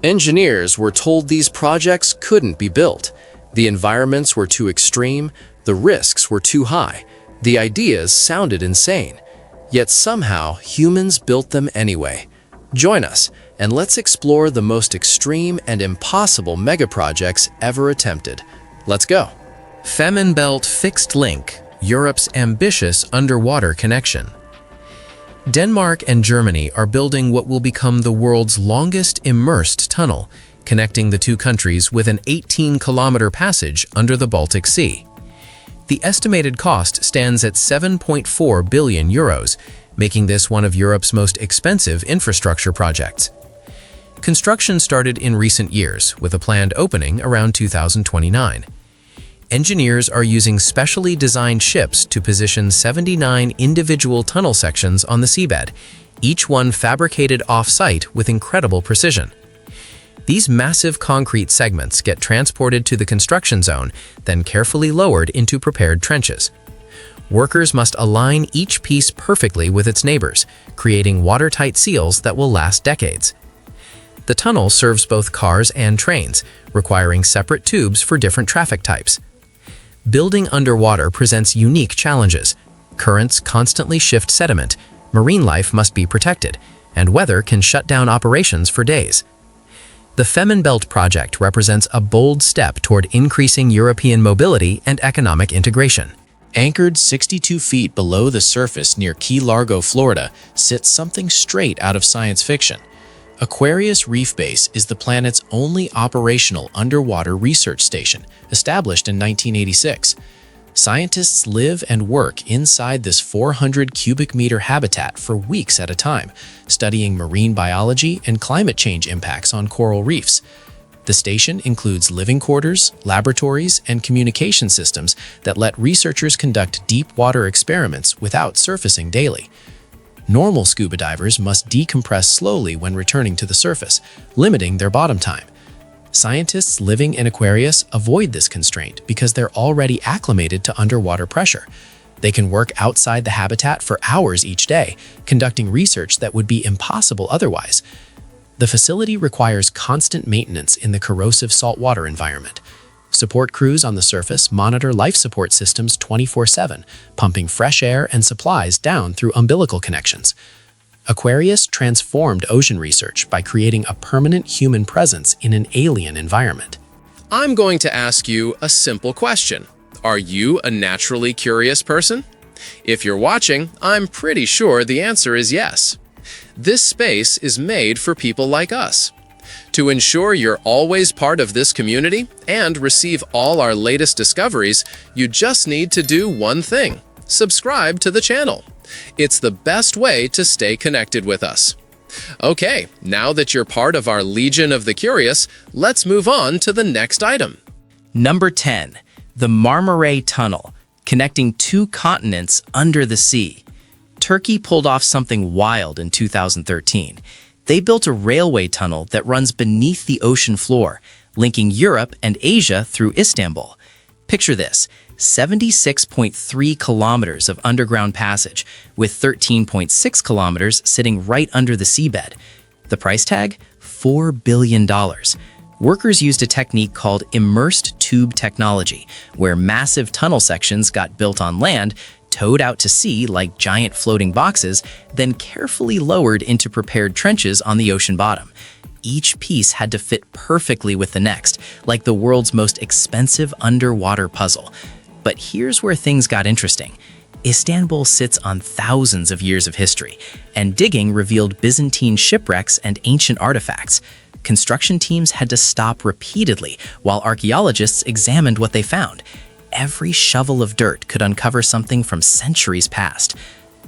Engineers were told these projects couldn't be built. The environments were too extreme, the risks were too high, the ideas sounded insane. Yet somehow, humans built them anyway. Join us, and let's explore the most extreme and impossible megaprojects ever attempted. Let's go. Fehmarnbelt Fixed Link, Europe's ambitious underwater connection. Denmark and Germany are building what will become the world's longest immersed tunnel, connecting the two countries with an 18-kilometer passage under the Baltic Sea. The estimated cost stands at 7.4 billion euros, making this one of Europe's most expensive infrastructure projects. Construction started in recent years, with a planned opening around 2029. Engineers are using specially designed ships to position 79 individual tunnel sections on the seabed, each one fabricated off-site with incredible precision. These massive concrete segments get transported to the construction zone, then carefully lowered into prepared trenches. Workers must align each piece perfectly with its neighbors, creating watertight seals that will last decades. The tunnel serves both cars and trains, requiring separate tubes for different traffic types. Building underwater presents unique challenges. Currents constantly shift sediment, marine life must be protected, and weather can shut down operations for days. The Fehmarnbelt project represents a bold step toward increasing European mobility and economic integration. Anchored 62 feet below the surface near Key Largo, Florida, sits something straight out of science fiction. Aquarius Reef Base is the planet's only operational underwater research station, established in 1986. Scientists live and work inside this 400 cubic meter habitat for weeks at a time, studying marine biology and climate change impacts on coral reefs. The station includes living quarters, laboratories, and communication systems that let researchers conduct deep water experiments without surfacing daily. Normal scuba divers must decompress slowly when returning to the surface, limiting their bottom time. Scientists living in Aquarius avoid this constraint because they're already acclimated to underwater pressure. They can work outside the habitat for hours each day, conducting research that would be impossible otherwise. The facility requires constant maintenance in the corrosive saltwater environment. Support crews on the surface monitor life support systems 24/7, pumping fresh air and supplies down through umbilical connections. Aquarius transformed ocean research by creating a permanent human presence in an alien environment. I'm going to ask you a simple question. Are you a naturally curious person? If you're watching, I'm pretty sure the answer is yes. This space is made for people like us. To ensure you're always part of this community and receive all our latest discoveries, you just need to do one thing: subscribe to the channel. It's the best way to stay connected with us. Okay, now that you're part of our Legion of the Curious, let's move on to the next item. Number 10. The Marmaray Tunnel, connecting two continents under the sea. Turkey pulled off something wild in 2013. They built a railway tunnel that runs beneath the ocean floor, linking Europe and Asia through Istanbul. Picture this: 76.3 kilometers of underground passage, with 13.6 kilometers sitting right under the seabed. The price tag? $4 billion. Workers used a technique called immersed tube technology, where massive tunnel sections got built on land, towed out to sea like giant floating boxes, then carefully lowered into prepared trenches on the ocean bottom. Each piece had to fit perfectly with the next, like the world's most expensive underwater puzzle. But here's where things got interesting. Istanbul sits on thousands of years of history, and digging revealed Byzantine shipwrecks and ancient artifacts. Construction teams had to stop repeatedly while archaeologists examined what they found. Every shovel of dirt could uncover something from centuries past.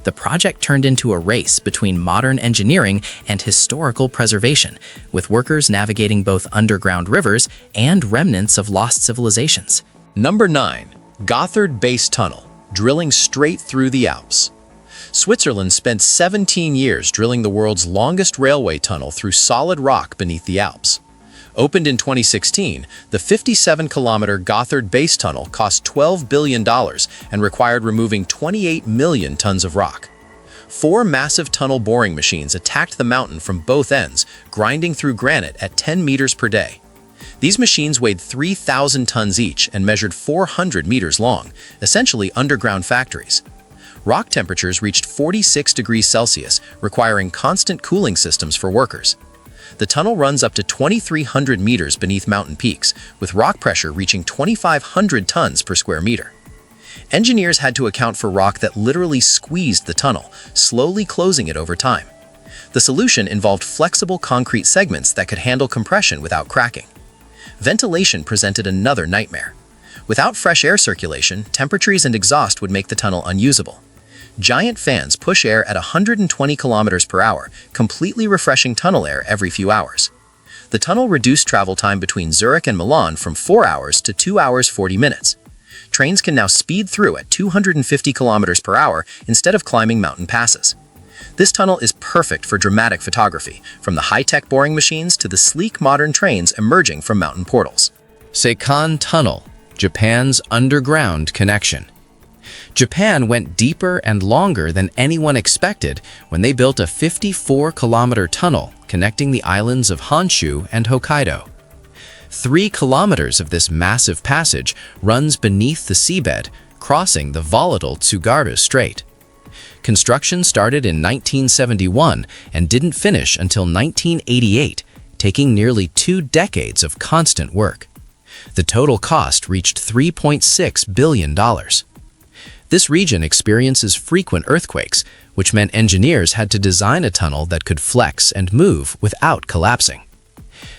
The project turned into a race between modern engineering and historical preservation, with workers navigating both underground rivers and remnants of lost civilizations. Number 9. Gotthard Base Tunnel, drilling straight through the Alps. Switzerland spent 17 years drilling the world's longest railway tunnel through solid rock beneath the Alps. Opened in 2016, the 57-kilometer Gotthard Base Tunnel cost $12 billion and required removing 28 million tons of rock. 4 massive tunnel boring machines attacked the mountain from both ends, grinding through granite at 10 meters per day. These machines weighed 3,000 tons each and measured 400 meters long, essentially underground factories. Rock temperatures reached 46 degrees Celsius, requiring constant cooling systems for workers. The tunnel runs up to 2,300 meters beneath mountain peaks, with rock pressure reaching 2,500 tons per square meter. Engineers had to account for rock that literally squeezed the tunnel, slowly closing it over time. The solution involved flexible concrete segments that could handle compression without cracking. Ventilation presented another nightmare. Without fresh air circulation, temperatures and exhaust would make the tunnel unusable. Giant fans push air at 120 kilometers per hour, completely refreshing tunnel air every few hours. The tunnel reduced travel time between Zurich and Milan from 4 hours to 2 hours 40 minutes. Trains can now speed through at 250 kilometers per hour instead of climbing mountain passes. This tunnel is perfect for dramatic photography, from the high-tech boring machines to the sleek modern trains emerging from mountain portals. Seikan Tunnel, Japan's underground connection. Japan went deeper and longer than anyone expected when they built a 54-kilometer tunnel connecting the islands of Honshu and Hokkaido. 3 kilometers of this massive passage runs beneath the seabed, crossing the volatile Tsugaru Strait. Construction started in 1971 and didn't finish until 1988, taking nearly 2 decades of constant work. The total cost reached $3.6 billion. This region experiences frequent earthquakes, which meant engineers had to design a tunnel that could flex and move without collapsing.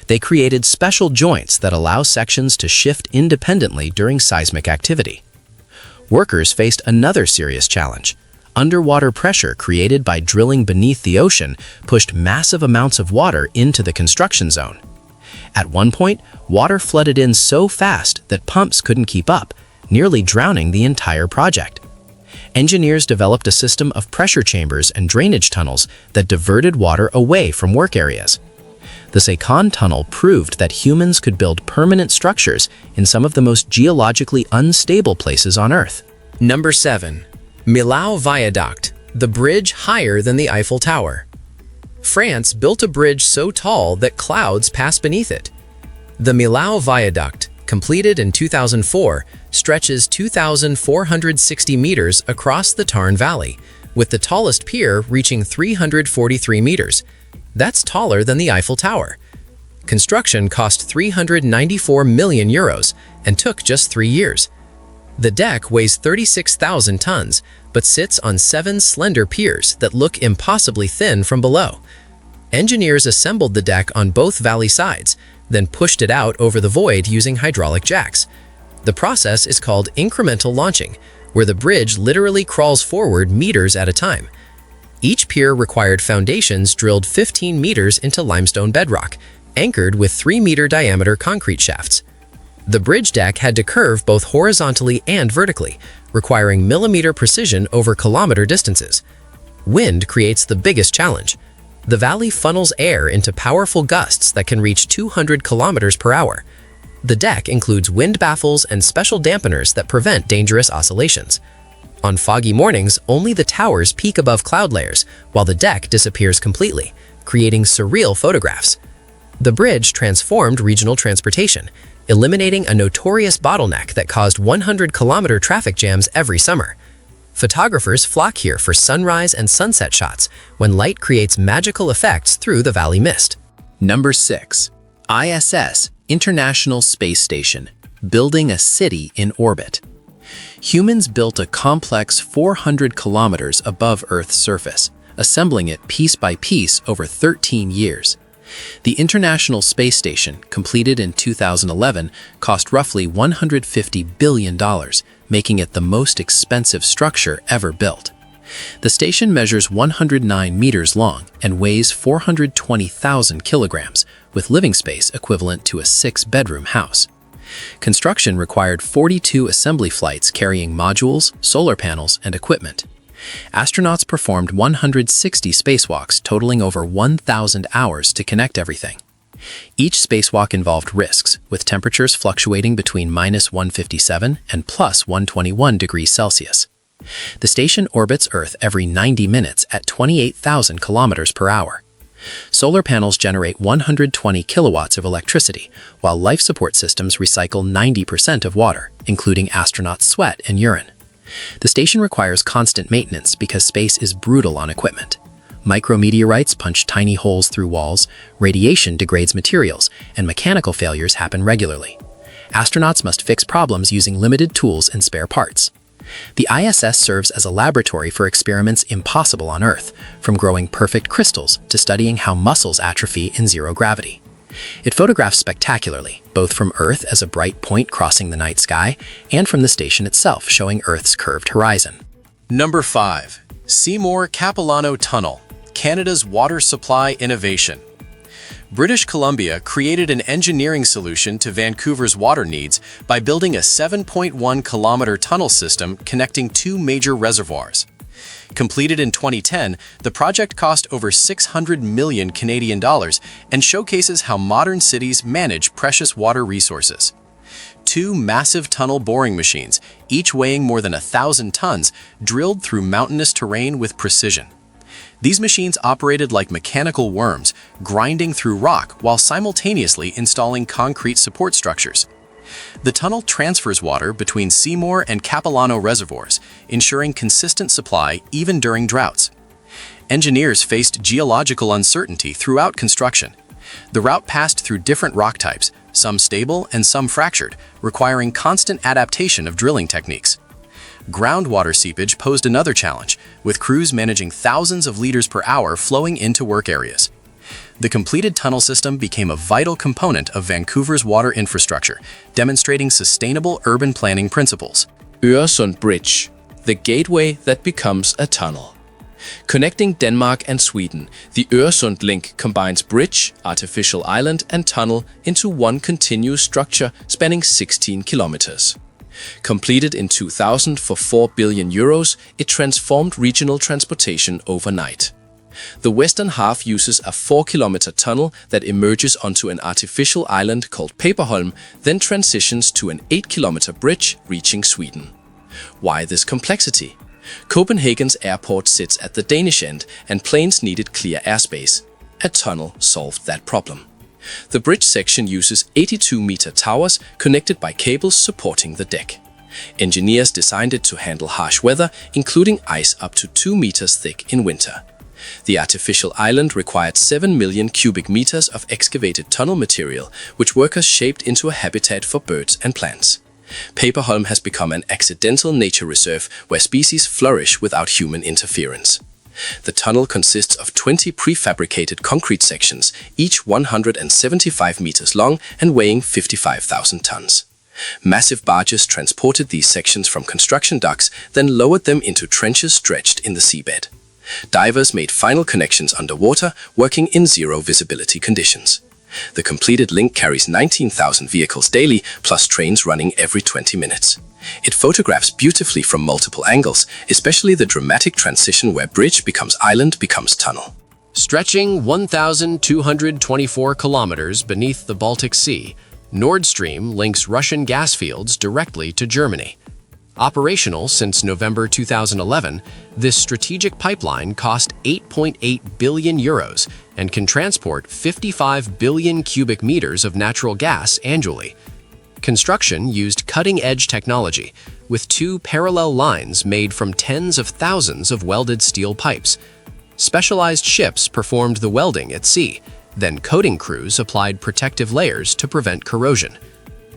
They created special joints that allow sections to shift independently during seismic activity. Workers faced another serious challenge. Underwater pressure created by drilling beneath the ocean pushed massive amounts of water into the construction zone. At one point, water flooded in so fast that pumps couldn't keep up, nearly drowning the entire project. Engineers developed a system of pressure chambers and drainage tunnels that diverted water away from work areas. The Seikan Tunnel proved that humans could build permanent structures in some of the most geologically unstable places on Earth. Number 7. Millau Viaduct, the bridge higher than the Eiffel Tower. France built a bridge so tall that clouds pass beneath it. The Millau Viaduct, completed in 2004, stretches 2,460 meters across the Tarn Valley, with the tallest pier reaching 343 meters. That's taller than the Eiffel Tower. Construction cost 394 million euros and took just 3 years. The deck weighs 36,000 tons, but sits on 7 slender piers that look impossibly thin from below. Engineers assembled the deck on both valley sides, then pushed it out over the void using hydraulic jacks. The process is called incremental launching, where the bridge literally crawls forward meters at a time. Each pier required foundations drilled 15 meters into limestone bedrock, anchored with 3-meter diameter concrete shafts. The bridge deck had to curve both horizontally and vertically, requiring millimeter precision over kilometer distances. Wind creates the biggest challenge. The valley funnels air into powerful gusts that can reach 200 kilometers per hour. The deck includes wind baffles and special dampeners that prevent dangerous oscillations. On foggy mornings, only the towers peak above cloud layers, while the deck disappears completely, creating surreal photographs. The bridge transformed regional transportation, eliminating a notorious bottleneck that caused 100-kilometer traffic jams every summer. Photographers flock here for sunrise and sunset shots when light creates magical effects through the valley mist. Number 6. ISS, International Space Station, building a city in orbit. Humans built a complex 400 kilometers above Earth's surface, assembling it piece by piece over 13 years. The International Space Station, completed in 2011, cost roughly $150 billion, making it the most expensive structure ever built. The station measures 109 meters long and weighs 420,000 kilograms, with living space equivalent to a 6-bedroom house. Construction required 42 assembly flights carrying modules, solar panels, and equipment. Astronauts performed 160 spacewalks totaling over 1,000 hours to connect everything. Each spacewalk involved risks, with temperatures fluctuating between -157 and +121 degrees Celsius. The station orbits Earth every 90 minutes at 28,000 kilometers per hour. Solar panels generate 120 kilowatts of electricity, while life support systems recycle 90% of water, including astronauts' sweat and urine. The station requires constant maintenance because space is brutal on equipment. Micrometeorites punch tiny holes through walls, radiation degrades materials, and mechanical failures happen regularly. Astronauts must fix problems using limited tools and spare parts. The ISS serves as a laboratory for experiments impossible on Earth, from growing perfect crystals to studying how muscles atrophy in zero gravity. It photographs spectacularly, both from Earth as a bright point crossing the night sky, and from the station itself showing Earth's curved horizon. Number 5. Seymour-Capilano Tunnel, Canada's water supply innovation. British Columbia created an engineering solution to Vancouver's water needs by building a 7.1-kilometer tunnel system connecting two major reservoirs. Completed in 2010, the project cost over 600 million Canadian dollars and showcases how modern cities manage precious water resources. Two massive tunnel boring machines, each weighing more than 1,000 tons, drilled through mountainous terrain with precision. These machines operated like mechanical worms, grinding through rock while simultaneously installing concrete support structures. The tunnel transfers water between Seymour and Capilano reservoirs, ensuring consistent supply even during droughts. Engineers faced geological uncertainty throughout construction. The route passed through different rock types, some stable and some fractured, requiring constant adaptation of drilling techniques. Groundwater seepage posed another challenge, with crews managing thousands of liters per hour flowing into work areas. The completed tunnel system became a vital component of Vancouver's water infrastructure, demonstrating sustainable urban planning principles. Øresund Bridge, the gateway that becomes a tunnel. Connecting Denmark and Sweden, the Øresund link combines bridge, artificial island, and tunnel into one continuous structure spanning 16 kilometers. Completed in 2000 for 4 billion euros, it transformed regional transportation overnight. The western half uses a 4-kilometer tunnel that emerges onto an artificial island called Paperholm, then transitions to an 8-kilometer bridge reaching Sweden. Why this complexity? Copenhagen's airport sits at the Danish end, and planes needed clear airspace. A tunnel solved that problem. The bridge section uses 82-meter towers connected by cables supporting the deck. Engineers designed it to handle harsh weather, including ice up to 2 meters thick in winter. The artificial island required 7 million cubic meters of excavated tunnel material, which workers shaped into a habitat for birds and plants. Paperholm has become an accidental nature reserve where species flourish without human interference. The tunnel consists of 20 prefabricated concrete sections, each 175 meters long and weighing 55,000 tons. Massive barges transported these sections from construction docks, then lowered them into trenches stretched in the seabed. Divers made final connections underwater, working in zero visibility conditions. The completed link carries 19,000 vehicles daily, plus trains running every 20 minutes. It photographs beautifully from multiple angles, especially the dramatic transition where bridge becomes island becomes tunnel. Stretching 1,224 kilometers beneath the Baltic Sea, Nord Stream links Russian gas fields directly to Germany. Operational since November 2011, this strategic pipeline cost 8.8 billion euros and can transport 55 billion cubic meters of natural gas annually. Construction used cutting-edge technology, with 2 parallel lines made from tens of thousands of welded steel pipes. Specialized ships performed the welding at sea, then coating crews applied protective layers to prevent corrosion.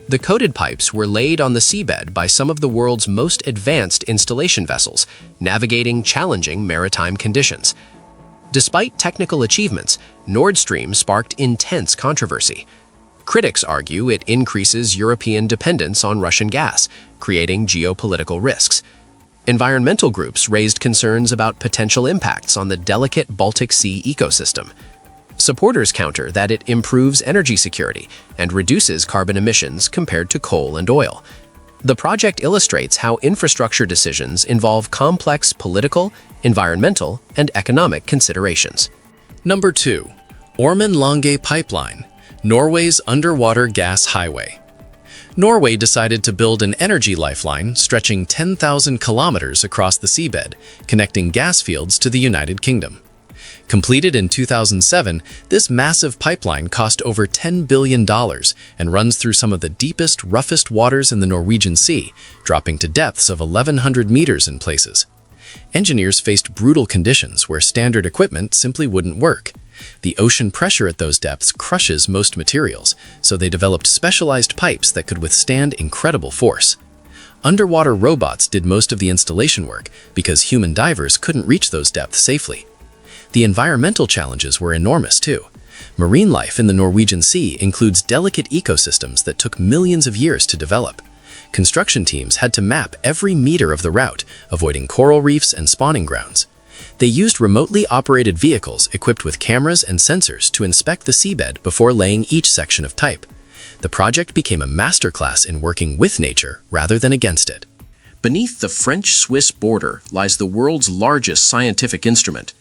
The coated pipes were laid on the seabed by some of the world's most advanced installation vessels, navigating challenging maritime conditions. Despite technical achievements, Nord Stream sparked intense controversy. Critics argue it increases European dependence on Russian gas, creating geopolitical risks. Environmental groups raised concerns about potential impacts on the delicate Baltic Sea ecosystem. Supporters counter that it improves energy security and reduces carbon emissions compared to coal and oil. The project illustrates how infrastructure decisions involve complex political, environmental, and economic considerations. Number 2. Ormen Lange Pipeline, Norway's underwater gas highway. Norway decided to build an energy lifeline stretching 10,000 kilometers across the seabed, connecting gas fields to the United Kingdom. Completed in 2007, this massive pipeline cost over $10 billion and runs through some of the deepest, roughest waters in the Norwegian Sea, dropping to depths of 1,100 meters in places. Engineers faced brutal conditions where standard equipment simply wouldn't work. The ocean pressure at those depths crushes most materials, so they developed specialized pipes that could withstand incredible force. Underwater robots did most of the installation work because human divers couldn't reach those depths safely. The environmental challenges were enormous too. Marine life in the Norwegian Sea includes delicate ecosystems that took millions of years to develop. Construction teams had to map every meter of the route, avoiding coral reefs and spawning grounds. They used remotely operated vehicles equipped with cameras and sensors to inspect the seabed before laying each section of type. The project became a masterclass in working with nature rather than against it. Beneath the French-Swiss border lies the world's largest scientific instrument.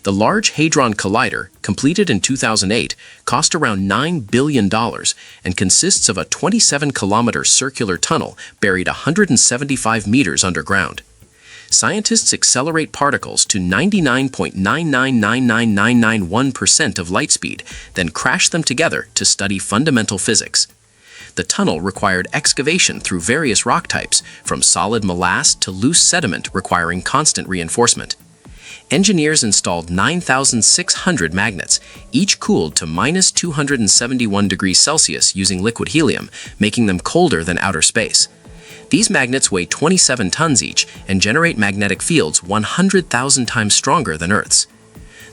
The Large Hadron Collider, completed in 2008, cost around $9 billion and consists of a 27-kilometer circular tunnel buried 175 meters underground. Scientists accelerate particles to 99.9999991% of light speed, then crash them together to study fundamental physics. The tunnel required excavation through various rock types, from solid molasse to loose sediment requiring constant reinforcement. Engineers installed 9,600 magnets, each cooled to -271 degrees Celsius using liquid helium, making them colder than outer space. These magnets weigh 27 tons each and generate magnetic fields 100,000 times stronger than Earth's.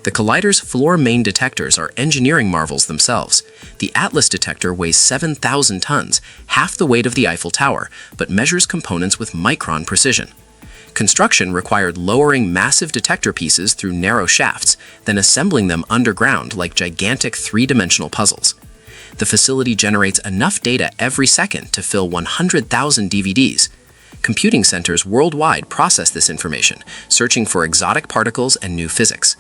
The Collider's floor main detectors are engineering marvels themselves. The Atlas detector weighs 7,000 tons, half the weight of the Eiffel Tower, but measures components with micron precision. Construction required lowering massive detector pieces through narrow shafts, then assembling them underground like gigantic three-dimensional puzzles. The facility generates enough data every second to fill 100,000 DVDs. Computing centers worldwide process this information, searching for exotic particles and new physics.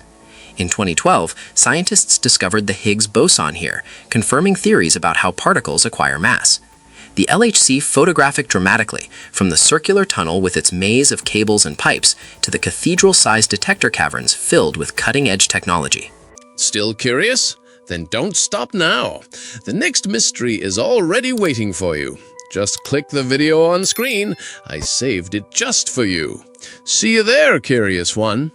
In 2012, scientists discovered the Higgs boson here, confirming theories about how particles acquire mass. The LHC photographed dramatically, from the circular tunnel with its maze of cables and pipes to the cathedral-sized detector caverns filled with cutting-edge technology. Still curious? Then don't stop now. The next mystery is already waiting for you. Just click the video on screen. I saved it just for you. See you there, curious one.